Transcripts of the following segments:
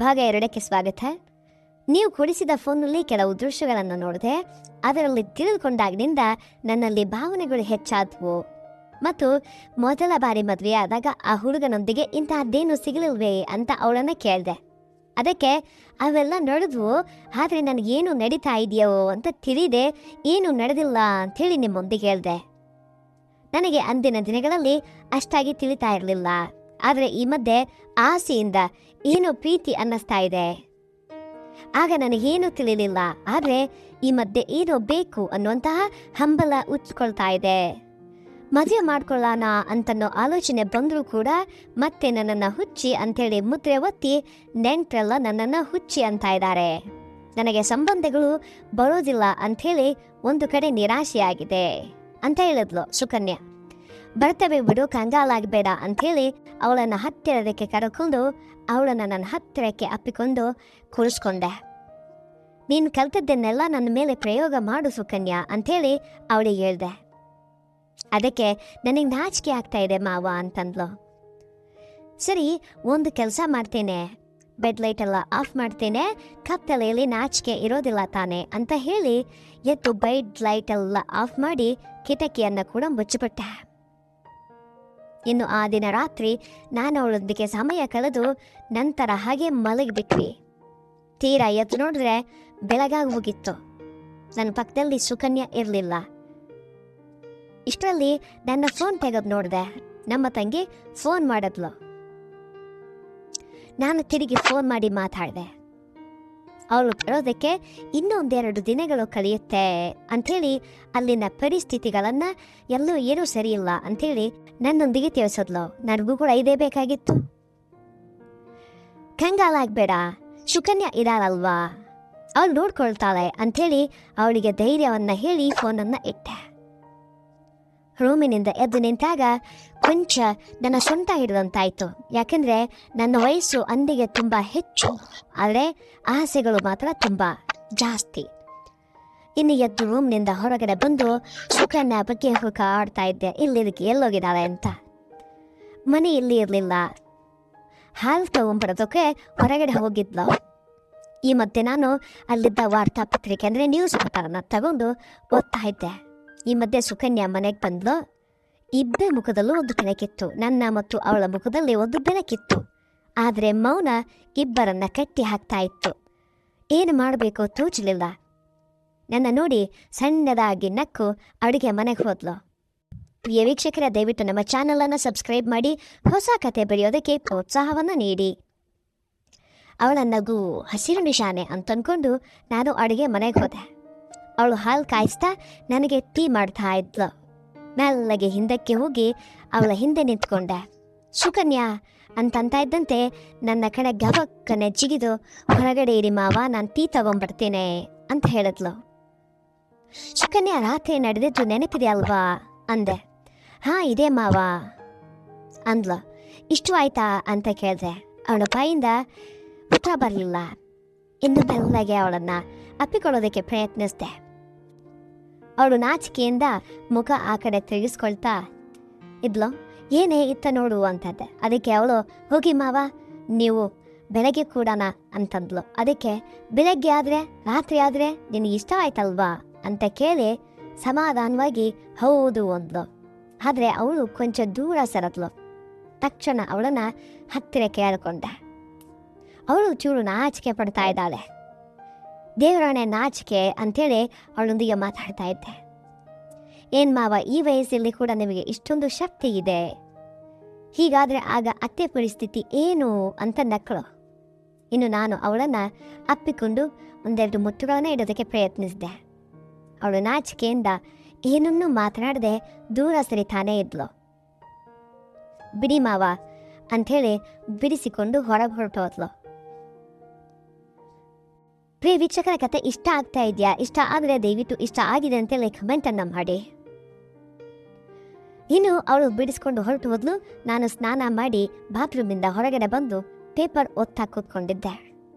ಭಾಗ 2ಕ್ಕೆ ಸ್ವಾಗತ. ನೀವು ಕೊಡಿಸಿದ ಫೋನಲ್ಲಿ ಕೆಲವು ದೃಶ್ಯಗಳನ್ನು ನೋಡಿದೆ. ಅದರಲ್ಲಿ ತಿಳಿದುಕೊಂಡಾಗಿನಿಂದ ನನ್ನಲ್ಲಿ ಭಾವನೆಗಳು ಹೆಚ್ಚಾದವು ಮತ್ತು ಮೊದಲ ಬಾರಿ ಮದುವೆಯಾದಾಗ ಆ ಹುಡುಗನೊಂದಿಗೆ ಇಂತಹದ್ದೇನು ಸಿಗಲಿಲ್ವೇ ಅಂತ ಅವಳನ್ನು ಕೇಳಿದೆ. ಅದಕ್ಕೆ ಅವೆಲ್ಲ ನಡೆದ್ವು, ಆದರೆ ನನಗೇನು ನಡೀತಾ ಇದೆಯೋ ಅಂತ ತಿಳಿದೆ, ಏನು ನಡೆದಿಲ್ಲ ಅಂಥೇಳಿ ನಿಮ್ಮೊಂದಿಗೆ ಹೇಳಿದೆ. ನನಗೆ ಅಂದಿನ ದಿನಗಳಲ್ಲಿ ಅಷ್ಟಾಗಿ ತಿಳಿತಾ ಇರಲಿಲ್ಲ, ಆದರೆ ಈ ಮಧ್ಯೆ ಆಸೆಯಿಂದ ಏನೋ ಪ್ರೀತಿ ಅನ್ನಿಸ್ತಾ ಇದೆ. ಆಗ ನನಗೇನು ತಿಳಿಲಿಲ್ಲ, ಆದರೆ ಈ ಮಧ್ಯೆ ಏನೋ ಬೇಕು ಅನ್ನುವಂತಹ ಹಂಬಲ ಉಚ್ಕೊಳ್ತಾ ಇದೆ. ಮದುವೆ ಮಾಡ್ಕೊಳ್ಳೋಣ ಅಂತನೋ ಆಲೋಚನೆ ಬಂದರೂ ಕೂಡ ಮತ್ತೆ ನನ್ನನ್ನು ಹುಚ್ಚಿ ಅಂಥೇಳಿ ಮುದ್ರೆ ಒತ್ತಿ ನೆಂಟರೆಲ್ಲ ನನ್ನನ್ನು ಹುಚ್ಚಿ ಅಂತ ಇದ್ದಾರೆ. ನನಗೆ ಸಂಬಂಧಗಳು ಬರೋದಿಲ್ಲ ಅಂಥೇಳಿ ಒಂದು ಕಡೆ ನಿರಾಶೆಯಾಗಿದೆ ಅಂತ ಹೇಳಿದ್ಲು ಸುಕನ್ಯಾ. ಬರ್ತವೆ ಬಿಡು, ಕಂಗಾಲಾಗಬೇಡ ಅಂಥೇಳಿ ಅವಳನ್ನು ಹತ್ತಿರಕ್ಕೆ ಕರ್ಕೊಂಡು ಅವಳನ್ನು ನನ್ನ ಹತ್ತಿರಕ್ಕೆ ಅಪ್ಪಿಕೊಂಡು ಕೂರಿಸ್ಕೊಂಡೆ. ನೀನು ಕಲ್ತದ್ದನ್ನೆಲ್ಲ ನನ್ನ ಮೇಲೆ ಪ್ರಯೋಗ ಮಾಡು ಸುಕನ್ಯಾ ಅಂಥೇಳಿ ಅವಳಿಗೆ ಹೇಳ್ದೆ. ಅದಕ್ಕೆ ನನಗೆ ನಾಚಿಕೆ ಆಗ್ತಾ ಇದೆ ಮಾವ ಅಂತಂದ್ಲು. ಸರಿ, ಒಂದು ಕೆಲಸ ಮಾಡ್ತೇನೆ, ಬೆಡ್ ಲೈಟೆಲ್ಲ ಆಫ್ ಮಾಡ್ತೇನೆ, ಕತ್ತಲೆಯಲ್ಲಿ ನಾಚಿಕೆ ಇರೋದಿಲ್ಲ ತಾನೆ ಅಂತ ಹೇಳಿ ಎದ್ದು ಬೆಡ್ ಲೈಟೆಲ್ಲ ಆಫ್ ಮಾಡಿ ಕಿಟಕಿಯನ್ನು ಕೂಡ ಮುಚ್ಚಿಬಿಟ್ಟೆ. ಇನ್ನು ಆ ದಿನ ರಾತ್ರಿ ನಾನು ಅವಳೊಂದಿಗೆ ಸಮಯ ಕಳೆದು ನಂತರ ಹಾಗೆ ಮಲಗಿಬಿಟ್ವಿ. ತೀರಾ ಎದ್ದು ನೋಡಿದ್ರೆ ಬೆಳಗಾಗಿ ಹೋಗಿತ್ತು. ನನ್ನ ಪಕ್ಕದಲ್ಲಿ ಸುಕನ್ಯಾ ಇರಲಿಲ್ಲ. ಇಷ್ಟರಲ್ಲಿ ನನ್ನ ಫೋನ್ ತೆಗೆದು ನೋಡಿದೆ. ನಮ್ಮ ತಂಗಿ ಫೋನ್ ಮಾಡಿದ್ಲು. ನಾನು ತಿರುಗಿ ಫೋನ್ ಮಾಡಿ ಮಾತಾಡಿದೆ. ಅವಳು ಬರೋದಕ್ಕೆ ಇನ್ನೊಂದೆರಡು ದಿನಗಳು ಕಳೆಯುತ್ತೆ ಅಂಥೇಳಿ ಅಲ್ಲಿನ ಪರಿಸ್ಥಿತಿಗಳನ್ನು ಎಲ್ಲೂ ಏನೂ ಸರಿಯಿಲ್ಲ ಅಂಥೇಳಿ ನನ್ನೊಂದಿಗೆ ತಿಳಿಸಿದ್ಲು. ನನಗೂ ಕೂಡ ಇದೇ ಬೇಕಾಗಿತ್ತು. ಕಂಗಾಲಾಗಬೇಡ, ಸುಕನ್ಯಾ ಇದಾಳಲ್ವಾ, ಅವಳು ನೋಡ್ಕೊಳ್ತಾಳೆ ಅಂಥೇಳಿ ಅವಳಿಗೆ ಧೈರ್ಯವನ್ನು ಹೇಳಿ ಫೋನನ್ನು ಇಟ್ಟೆ. ರೂಮಿನಿಂದ ಎದ್ದು ನಿಂತಾಗ ಕೊಂಚ ನನ್ನ ಸೊಂಟ ಹಿಡಿದಂತಾಯಿತು. ಯಾಕೆಂದರೆ ನನ್ನ ವಯಸ್ಸು ಅಂದಿಗೆ ತುಂಬ ಹೆಚ್ಚು, ಆದರೆ ಆಸೆಗಳು ಮಾತ್ರ ತುಂಬ ಜಾಸ್ತಿ. ಇನ್ನು ಎದ್ದು ರೂಮ್ನಿಂದ ಹೊರಗಡೆ ಬಂದು ಸುಕನ್ಯಾ ಬಗ್ಗೆ ಹುಡುಕ ಆಡ್ತಾ ಇದ್ದೆ, ಇಲ್ಲಿದ್ದಕ್ಕೆ ಎಲ್ಲೋಗಿದ್ದಾಳೆ ಅಂತ. ಮನೆ ಇಲ್ಲಿ ಇರಲಿಲ್ಲ, ಹಾಲು ತಗೊಂಬರೋದಕ್ಕೆ ಹೊರಗಡೆ ಹೋಗಿದ್ಲು. ಈ ಮಧ್ಯೆ ನಾನು ಅಲ್ಲಿದ್ದ ವಾರ್ತಾಪತ್ರಿಕೆ ಅಂದರೆ ನ್ಯೂಸ್ ಪೇಪರನ್ನು ತಗೊಂಡು ಓದ್ತಾ ಇದ್ದೆ. ಈ ಮಧ್ಯೆ ಸುಕನ್ಯಾ ಮನೆಗೆ ಬಂದ್ಲು. ಇಬ್ಬರ ಮುಖದಲ್ಲೂ ಒಂದು ಬೆಳಕಿತ್ತು, ನನ್ನ ಮತ್ತು ಅವಳ ಮುಖದಲ್ಲಿ ಒಂದು ಬೆಳಕಿತ್ತು. ಆದರೆ ಮೌನ ಇಬ್ಬರನ್ನ ಕಟ್ಟಿ ಹಾಕ್ತಾ ಇತ್ತು. ಏನು ಮಾಡಬೇಕು ತೋಚಲಿಲ್ಲ. ನನ್ನ ನೋಡಿ ಸಣ್ಣದಾಗಿ ನಕ್ಕು ಅಡುಗೆ ಮನೆಗೆ ಹೋದ್ಲು. ಪ್ರಿಯ ವೀಕ್ಷಕರೇ, ದಯವಿಟ್ಟು ನಮ್ಮ ಚಾನಲನ್ನು ಸಬ್ಸ್ಕ್ರೈಬ್ ಮಾಡಿ ಹೊಸ ಕತೆ ಬರೆಯೋದಕ್ಕೆ ಪ್ರೋತ್ಸಾಹವನ್ನು ನೀಡಿ. ಅವಳ ನಗು ಹಸಿರು ನಿಶಾನೆ ಅಂತಂದ್ಕೊಂಡು ನಾನು ಅಡುಗೆ ಮನೆಗೆ ಹೋದೆ. ಅವಳು ಹಾಲು ಕಾಯಿಸ್ತಾ ನನಗೆ ಟೀ ಮಾಡ್ತಾ ಇದ್ಲು. ಮೆಲ್ಲಗೆ ಹಿಂದಕ್ಕೆ ಹೋಗಿ ಅವಳ ಹಿಂದೆ ನಿಂತ್ಕೊಂಡೆ. ಸುಕನ್ಯಾ ಅಂತಂತ ಇದ್ದಂತೆ ನನ್ನ ಕಡೆ ಗಬಕ್ಕನೆ ಜಿಗಿದು ಹೊರಗಡೆ ಇರಿ ಮಾವ, ನಾನು ಟೀ ತಗೊಂಡ್ಬರ್ತೇನೆ ಅಂತ ಹೇಳಿದ್ಲು. ಸುಕನ್ಯಾ, ರಾತ್ರಿ ನಡೆದಿದ್ದು ನೆನಪಿದೆ ಅಲ್ವಾ ಅಂದೆ. ಹಾಂ ಇದೆ ಮಾವ ಅಂದ್ಲು. ಇಷ್ಟು ಆಯ್ತಾ ಅಂತ ಕೇಳಿದೆ. ಅವಳ ಬಾಯಿಂದ ಉತ್ತರ ಬರಲಿಲ್ಲ. ಇನ್ನು ಮೆಲ್ಲಗೆ ಅವಳನ್ನು ಅಪ್ಪಿಕೊಳ್ಳೋದಕ್ಕೆ ಪ್ರಯತ್ನಿಸಿದೆ. ಅವಳು ನಾಚಿಕೆಯಿಂದ ಮುಖ ಆ ಕಡೆ ತಿರುಗಿಸ್ಕೊಳ್ತಾ ಇದ್ಲು. ಏನೇ ಇತ್ತ ನೋಡು ಅಂತಂದೆ. ಅದಕ್ಕೆ ಅವಳು, ಹೋಗಿ ಮಾವ, ನೀವು ಬೆಳಗ್ಗೆ ಕೂಡಣ ಅಂತಂದ್ಲು. ಅದಕ್ಕೆ ಬೆಳಗ್ಗೆ ಆದರೆ ರಾತ್ರಿ ಆದರೆ ನಿನಗೆ ಇಷ್ಟ ಆಯ್ತಲ್ವಾ ಅಂತ ಕೇಳಿ ಸಮಾಧಾನವಾಗಿ ಹೌದು ಅಂದ್ಲು. ಆದರೆ ಅವಳು ಕೊಂಚ ದೂರ ಸರದ್ಲು. ತಕ್ಷಣ ಅವಳನ್ನು ಹತ್ತಿರ ಕೇಳಿಕೊಂಡೆ. ಅವಳು ಚೂರು ನಾಚಿಕೆ ಪಡ್ತಾ ಇದ್ದಾಳೆ. ದೇವರಾಣೆ ನಾಚಿಕೆ ಅಂಥೇಳಿ ಅವಳೊಂದಿಗೆ ಮಾತಾಡ್ತಾ ಇದ್ದೆ. ಏನು ಮಾವ, ಈ ವಯಸ್ಸಲ್ಲಿ ಕೂಡ ನಿಮಗೆ ಇಷ್ಟೊಂದು ಶಕ್ತಿ ಇದೆ, ಹೀಗಾದರೆ ಆಗ ಅತ್ತೆ ಪರಿಸ್ಥಿತಿ ಏನು ಅಂತ ನಕ್ಕಳು. ಇನ್ನು ನಾನು ಅವಳನ್ನು ಅಪ್ಪಿಕೊಂಡು ಒಂದೆರಡು ಮುತ್ತುಗಳನ್ನು ಇಡೋದಕ್ಕೆ ಪ್ರಯತ್ನಿಸಿದೆ. ಅವಳು ನಾಚಿಕೆಯಿಂದ ಏನನ್ನೂ ಮಾತನಾಡದೆ ದೂರ ಸರಿತಾನೇ ಇದ್ಲು. ಬಿಡಿ ಮಾವ ಅಂಥೇಳಿ ಬಿಡಿಸಿಕೊಂಡು ಹೊರಗೆ ಹೊರಟೋದ್ಲು. ಪ್ರಿಯ ವೀಕ್ಷಕರ, ಕತೆ ಇಷ್ಟ ಆಗ್ತಾ ಇದೆಯಾ? ಇಷ್ಟ ಆದರೆ ದಯವಿಟ್ಟು ಇಷ್ಟ ಆಗಿದೆ ಅಂತೇಳಿ ಕಮೆಂಟನ್ನು ಮಾಡಿ. ಇನ್ನು ಅವಳು ಬಿಡಿಸ್ಕೊಂಡು ಹೊರಟು ಹೋದ್ಲು. ನಾನು ಸ್ನಾನ ಮಾಡಿ ಬಾತ್ರೂಮಿಂದ ಹೊರಗಡೆ ಬಂದು ಪೇಪರ್ ಓದ್ತಾ ಕೂತ್ಕೊಂಡಿದ್ದೆ.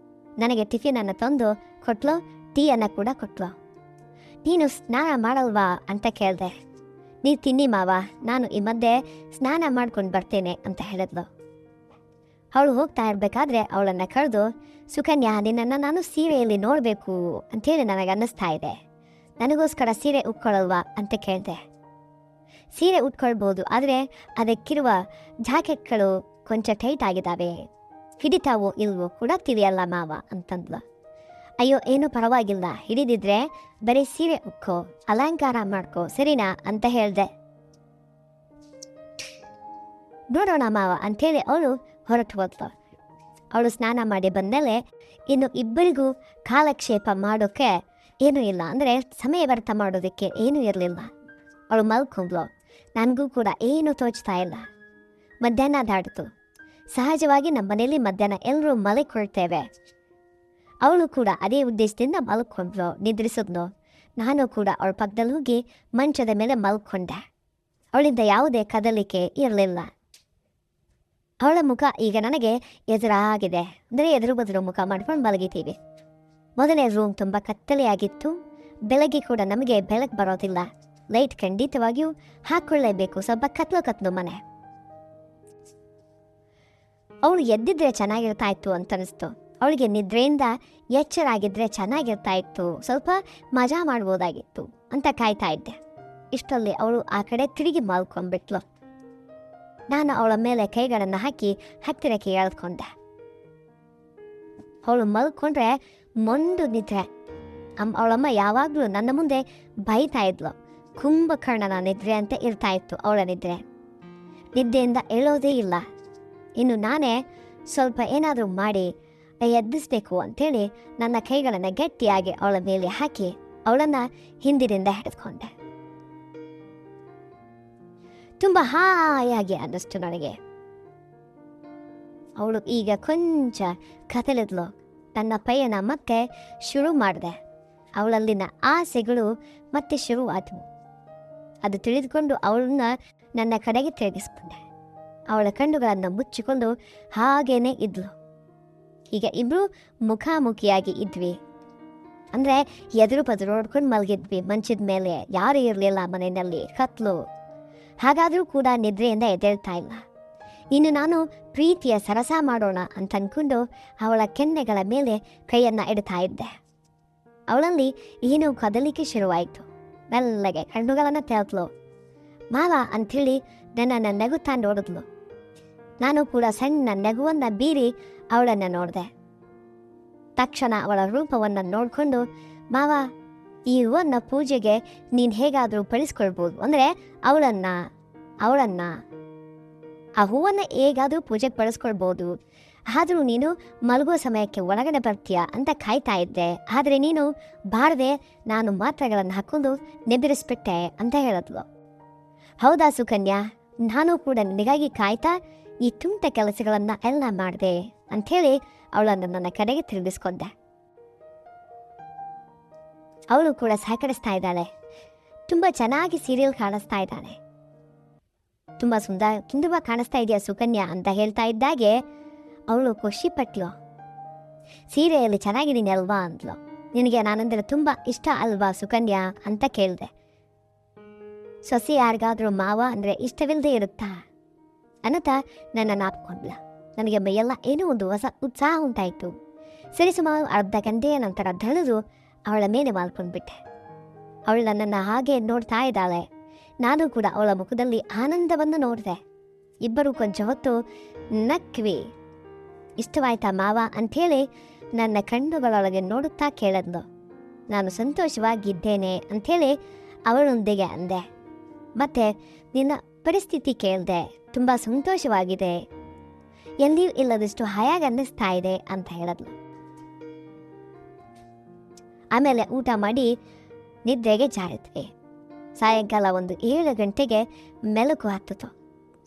ನನಗೆ ಟಿಫಿನನ್ನು ತಂದು ಕೊಟ್ಲು, ಟೀಯನ್ನು ಕೂಡ ಕೊಟ್ಲು. ನೀನು ಸ್ನಾನ ಮಾಡಲ್ವಾ ಅಂತ ಕೇಳಿದೆ. ನೀವು ತಿನ್ನಿ ಮಾವ, ನಾನು ಈ ಮಧ್ಯೆ ಸ್ನಾನ ಮಾಡ್ಕೊಂಡು ಬರ್ತೇನೆ ಅಂತ ಹೇಳಿದ್ಲು. ಅವಳು ಹೋಗ್ತಾ ಇರಬೇಕಾದ್ರೆ ಅವಳನ್ನು ಕರೆದು, ಸುಕನ್ಯಾ, ನಿನ್ನನ್ನು ನಾನು ಸೀರೆಯಲ್ಲಿ ನೋಡಬೇಕು ಅಂಥೇಳಿ ನನಗೆ ಅನ್ನಿಸ್ತಾ ಇದೆ, ನನಗೋಸ್ಕರ ಸೀರೆ ಉಟ್ಕೊಳ್ಳಲ್ವಾ ಅಂತ ಕೇಳಿದೆ. ಸೀರೆ ಉಟ್ಕೊಳ್ಬೋದು, ಆದರೆ ಅದಕ್ಕಿರುವ ಜಾಕೆಟ್ಗಳು ಕೊಂಚ ಟೈಟ್ ಆಗಿದ್ದಾವೆ, ಹಿಡಿತಾವೋ ಇಲ್ವೋ ಕೂಡ ತಿಳಿಯಲ್ಲ ಮಾವ ಅಂತಂದ್ಲು. ಅಯ್ಯೋ, ಏನೂ ಪರವಾಗಿಲ್ಲ, ಹಿಡಿದಿದ್ರೆ ಬರೀ ಸೀರೆ ಉಕ್ಕೋ, ಅಲಂಕಾರ ಮಾಡ್ಕೋ, ಸರಿನಾ ಅಂತ ಹೇಳಿದೆ. ನೋಡೋಣ ಮಾವ ಅಂಥೇಳಿ ಅವಳು ಹೊರಟು ಹೋದ್ಲು. ಅವಳು ಸ್ನಾನ ಮಾಡಿ ಬಂದಮೇಲೆ ಇನ್ನು ಇಬ್ಬರಿಗೂ ಕಾಲಕ್ಷೇಪ ಮಾಡೋಕ್ಕೆ ಏನೂ ಇಲ್ಲ, ಅಂದರೆ ಸಮಯ ವ್ಯರ್ಥ ಮಾಡೋದಕ್ಕೆ ಏನೂ ಇರಲಿಲ್ಲ. ಅವಳು ಮಲ್ಕೊಂಡ್ಲು. ನನಗೂ ಕೂಡ ಏನೂ ತೋಚ್ತಾ ಇಲ್ಲ. ಮಧ್ಯಾಹ್ನ ದಾಟಿತು. ಸಹಜವಾಗಿ ನಮ್ಮ ಮನೇಲಿ ಮಧ್ಯಾಹ್ನ ಎಲ್ಲರೂ ಮಲ್ಕೊಳ್ತೇವೆ. ಅವಳು ಕೂಡ ಅದೇ ಉದ್ದೇಶದಿಂದ ಮಲ್ಕೊಂಡ್ಲು, ನಿದ್ರಿಸಿದ್ಲು. ನಾನು ಕೂಡ ಅವಳ ಪಕ್ಕದಲ್ಲಿ ಹೋಗಿ ಮಂಚದ ಮೇಲೆ ಮಲ್ಕೊಂಡೆ. ಅವಳಿಂದ ಯಾವುದೇ ಕದಲಿಕೆ ಇರಲಿಲ್ಲ. ಅವಳ ಮುಖ ಈಗ ನನಗೆ ಎದುರಾಗಿದೆ, ಅಂದರೆ ಎದುರು ಬದುರು ಮುಖ ಮಾಡ್ಕೊಂಡು ಮಲಗಿತೀವಿ. ಮೊದಲನೇ ರೂಮ್ ತುಂಬ ಕತ್ತಲೆಯಾಗಿತ್ತು. ಬೆಳಗ್ಗೆ ಕೂಡ ನಮಗೆ ಬೆಳಕು ಬರೋದಿಲ್ಲ, ಲೈಟ್ ಖಂಡಿತವಾಗಿಯೂ ಹಾಕ್ಕೊಳ್ಳೇಬೇಕು, ಸ್ವಲ್ಪ ಕತ್ಲು ಮನೆ. ಅವಳು ಎದ್ದಿದ್ರೆ ಚೆನ್ನಾಗಿರ್ತಾ ಇತ್ತು ಅಂತ ಅನಿಸ್ತು. ಅವಳಿಗೆ ನಿದ್ರೆಯಿಂದ ಎಚ್ಚರಾಗಿದ್ದರೆ ಚೆನ್ನಾಗಿರ್ತಾ ಇತ್ತು, ಸ್ವಲ್ಪ ಮಜಾ ಮಾಡ್ಬೋದಾಗಿತ್ತು ಅಂತ ಕಾಯ್ತಾ ಇದ್ದೆ. ಇಷ್ಟರಲ್ಲಿ ಅವಳು ಆ ಕಡೆ ತಿರುಗಿ ಮಲ್ಕೊಂಡ್ಬಿಟ್ಲು. ನಾನು ಅವಳ ಮೇಲೆ ಕೈಗಳನ್ನು ಹಾಕಿ ಹತ್ತಿರಕ್ಕೆ ಎಳೆದುಕೊಂಡೆ. ಅವಳು ಮಲ್ಕೊಂಡ್ರೆ ಮೊಂಡು ನಿದ್ರೆ. ಅವಳಮ್ಮ ಯಾವಾಗಲೂ ನನ್ನ ಮುಂದೆ ಬೈತಾ ಇದ್ಲು. ಕುಂಭಕರ್ಣನ ನಿದ್ರೆ ಅಂತ ಇರ್ತಾ ಇತ್ತು ಅವಳ ನಿದ್ರೆ. ನಿದ್ದೆಯಿಂದ ಹೇಳೋದೇ ಇಲ್ಲ. ಇನ್ನು ನಾನೇ ಸ್ವಲ್ಪ ಏನಾದರೂ ಮಾಡಿ ಎದ್ದಿಸ್ಬೇಕು ಅಂಥೇಳಿ ನನ್ನ ಕೈಗಳನ್ನು ಗಟ್ಟಿಯಾಗಿ ಅವಳ ಮೇಲೆ ಹಾಕಿ ಅವಳನ್ನು ಹಿಂದಿನಿಂದ ಹಿಡಿದುಕೊಂಡೆ. ತುಂಬ ಹಾಯಾಗಿ ಅನ್ನಿಸ್ತು ನನಗೆ. ಅವಳು ಈಗ ಕೊಂಚ ಕದಲಿದ್ಲು. ನನ್ನ ಪಯಣ ಮತ್ತೆ ಶುರು ಮಾಡಿದೆ. ಅವಳಲ್ಲಿನ ಆಸೆಗಳು ಮತ್ತೆ ಶುರುವಾದವು. ಅದು ತಿಳಿದುಕೊಂಡು ಅವಳನ್ನ ನನ್ನ ಕಡೆಗೆ ತಿರುಗಿಸ್ಕೊಂಡೆ. ಅವಳ ಕಣ್ಣುಗಳನ್ನು ಮುಚ್ಚಿಕೊಂಡು ಹಾಗೇನೆ ಇದ್ಲು. ಈಗ ಇಬ್ಬರು ಮುಖಾಮುಖಿಯಾಗಿ ಇದ್ವಿ, ಅಂದರೆ ಎದುರು ಪದರು ನೋಡ್ಕೊಂಡು ಮಲಗಿದ್ವಿ. ಮಂಚದ ಮೇಲೆ ಯಾರೂ ಇರಲಿಲ್ಲ ಮನೆಯಲ್ಲಿ, ಕತ್ಲು. ಹಾಗಾದರೂ ಕೂಡ ನಿದ್ರೆಯಿಂದ ಎದ್ದೇಳ್ತಾ ಇಲ್ಲ. ಇನ್ನು ನಾನು ಪ್ರೀತಿಯ ಸರಸ ಮಾಡೋಣ ಅಂತ ಅಂದ್ಕೊಂಡು ಅವಳ ಕೆನ್ನೆಗಳ ಮೇಲೆ ಕೈಯನ್ನು ಇಡ್ತಾ ಇದ್ದೆ. ಅವಳಲ್ಲಿ ಏನೋ ಕದಲಿಕೆ ಶುರುವಾಯಿತು. ಮೆಲ್ಲಗೆ ಕಣ್ಣುಗಳನ್ನು ತೆರೆದ್ಲು. ಮಾವ ಅಂಥೇಳಿ ನನ್ನನ್ನು ನಗುತ್ತಾ ನೋಡಿದ್ಲು. ನಾನು ಕೂಡ ಸಣ್ಣ ನಗುವನ್ನು ಬೀರಿ ಅವಳನ್ನು ನೋಡಿದೆ. ತಕ್ಷಣ ಅವಳ ರೂಪವನ್ನು ನೋಡಿಕೊಂಡು, ಮಾವ, ಈ ಹೂವನ್ನು ಪೂಜೆಗೆ ನೀನು ಹೇಗಾದರೂ ಬಳಸ್ಕೊಳ್ಬೋದು, ಅಂದರೆ ಅವಳನ್ನು ಆ ಹೂವನ್ನು ಹೇಗಾದರೂ ಪೂಜೆಗೆ ಬಳಸ್ಕೊಳ್ಬೋದು, ಆದರೂ ನೀನು ಮಲಗೋ ಸಮಯಕ್ಕೆ ಒಳಗಡೆ ಬರ್ತೀಯಾ ಅಂತ ಕಾಯ್ತಾ ಇದ್ದೆ. ಆದರೆ ನೀನು ಬಾರದೆ ನಾನು ಮಾತ್ರೆಗಳನ್ನು ಹಾಕ್ಕೊಂಡು ನೆಬರಿಸ್ಬಿಟ್ಟೆ ಅಂತ ಹೇಳಿದ್ಲು. ಹೌದಾ ಸುಕನ್ಯಾ, ನಾನು ಕೂಡ ನಿನಗಾಗಿ ಕಾಯ್ತಾ ಈ ತುಂಟ ಕೆಲಸಗಳನ್ನು ಎಲ್ಲ ಮಾಡಿದೆ ಅಂಥೇಳಿ ಅವಳನ್ನು ನನ್ನ ಕಡೆಗೆ ತಿರುಗಿಸ್ಕೊಂಡೆ. ಅವಳು ಕೂಡ ಸಹಕರಿಸ್ತಾ ಇದ್ದಾಳೆ. ತುಂಬ ಚೆನ್ನಾಗಿ ಸೀರಿಯಲ್ ಕಾಣಿಸ್ತಾ ಇದ್ದಾಳೆ. ತುಂಬ ತುಂಬ ಕಾಣಿಸ್ತಾ ಇದೆಯಾ ಸುಕನ್ಯಾ ಅಂತ ಹೇಳ್ತಾ ಇದ್ದಾಗೆ ಅವಳು ಖುಷಿ ಪಟ್ಲು. ಸೀರೆಯಲ್ಲಿ ಚೆನ್ನಾಗಿದ್ದೀನಿ ಅಲ್ವಾ ಅಂದ್ಲು. ನಿನಗೆ ನಾನಂದರೆ ತುಂಬ ಇಷ್ಟ ಅಲ್ವಾ ಸುಕನ್ಯಾ ಅಂತ ಕೇಳಿದೆ. ಸೊಸೆ ಯಾರಿಗಾದ್ರೂ ಮಾವ ಅಂದರೆ ಇಷ್ಟವಿಲ್ಲದೆ ಇರುತ್ತಾ ಅನ್ನತಾ ನನ್ನ ನಾಪ್ಕೊಂಡ್ಲ. ನನಗೆ ಮೈಯೆಲ್ಲ ಏನೋ ಒಂದು ಹೊಸ ಉತ್ಸಾಹ ಉಂಟಾಯಿತು. ಸರಿಸುಮಾರು ಅರ್ಧ ಗಂಟೆಯ ನಂತರ ಧಳಿದು ಅವಳ ಮೇಲೆ ಮಾಲ್ಕೊಂಡ್ಬಿಟ್ಟೆ. ಅವಳು ನನ್ನನ್ನು ಹಾಗೆ ನೋಡ್ತಾ ಇದ್ದಾಳೆ. ನಾನು ಕೂಡ ಅವಳ ಮುಖದಲ್ಲಿ ಆನಂದವನ್ನು ನೋಡಿದೆ. ಇಬ್ಬರು ಕೊಂಚ ಹೊತ್ತು ನಕ್ವಿ. ಇಷ್ಟವಾಯ್ತಾ ಮಾವ ಅಂಥೇಳಿ ನನ್ನ ಕಣ್ಣುಗಳೊಳಗೆ ನೋಡುತ್ತಾ ಕೇಳಿದ್ಲು. ನಾನು ಸಂತೋಷವಾಗಿದ್ದೇನೆ ಅಂಥೇಳಿ ಅವಳೊಂದಿಗೆ ಅಂದೆ. ಮತ್ತೆ ನಿನ್ನ ಪರಿಸ್ಥಿತಿ ಕೇಳಿದೆ, ತುಂಬ ಸಂತೋಷವಾಗಿದೆ, ಎಲ್ಲಿಯೂ ಇಲ್ಲದಷ್ಟು ಹಾಯಾಗಿ ಅನ್ನಿಸ್ತಾ ಇದೆ ಅಂತ ಹೇಳಿದ್ಲು. ಆಮೇಲೆ ಊಟ ಮಾಡಿ ನಿದ್ರೆಗೆ ಜಾರಿದ್ವಿ. ಸಾಯಂಕಾಲ ಒಂದು 7 ಗಂಟೆಗೆ ಮೆಲುಕು ಹತ್ತಿತು.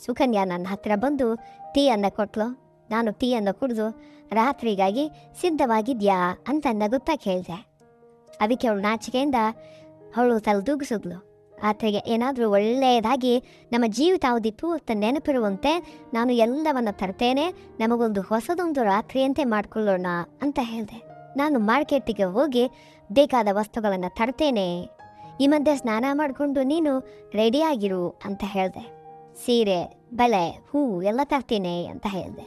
ಸುಕನ್ಯಾ ನನ್ನ ಹತ್ತಿರ ಬಂದು ಟೀಯನ್ನು ಕೊಟ್ಲು. ನಾನು ಟೀಯನ್ನು ಕುಡಿದು ರಾತ್ರಿಗಾಗಿ ಸಿದ್ಧವಾಗಿದ್ಯಾ ಅಂತ ನಗುತ್ತಾ ಕೇಳಿದೆ. ಅದಕ್ಕೆ ಅವಳು ನಾಚಿಕೆಯಿಂದ ಅವಳು ತಲೆದೂಗಿಸಿದ್ಲು. ರಾತ್ರಿಗೆ ಏನಾದರೂ ಒಳ್ಳೆಯದಾಗಿ ನಮ್ಮ ಜೀವಿತಾವಧಿ ಪೂರ್ತಿ ನೆನಪಿರುವಂತೆ ನಾನು ಎಲ್ಲವನ್ನು ತರ್ತೇನೆ, ನಮಗೊಂದು ಹೊಸದೊಂದು ರಾತ್ರಿಯಂತೆ ಮಾಡಿಕೊಳ್ಳೋಣ ಅಂತ ಹೇಳಿದೆ. ನಾನು ಮಾರ್ಕೆಟಿಗೆ ಹೋಗಿ ಬೇಕಾದ ವಸ್ತುಗಳನ್ನು ತರ್ತೇನೆ, ಈ ಮಧ್ಯೆ ಸ್ನಾನ ಮಾಡಿಕೊಂಡು ನೀನು ರೆಡಿಯಾಗಿರು ಅಂತ ಹೇಳಿದೆ. ಸೀರೆ, ಬಳೆ, ಹೂ ಎಲ್ಲ ತರ್ತೀನಿ ಅಂತ ಹೇಳಿದೆ.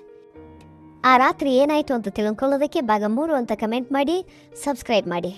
ಆ ರಾತ್ರಿ ಏನಾಯಿತು ಅಂತ ತಿಳ್ಕೊಳ್ಳೋದಕ್ಕೆ ಭಾಗ 3 ಅಂತ ಕಮೆಂಟ್ ಮಾಡಿ, ಸಬ್ಸ್ಕ್ರೈಬ್ ಮಾಡಿ.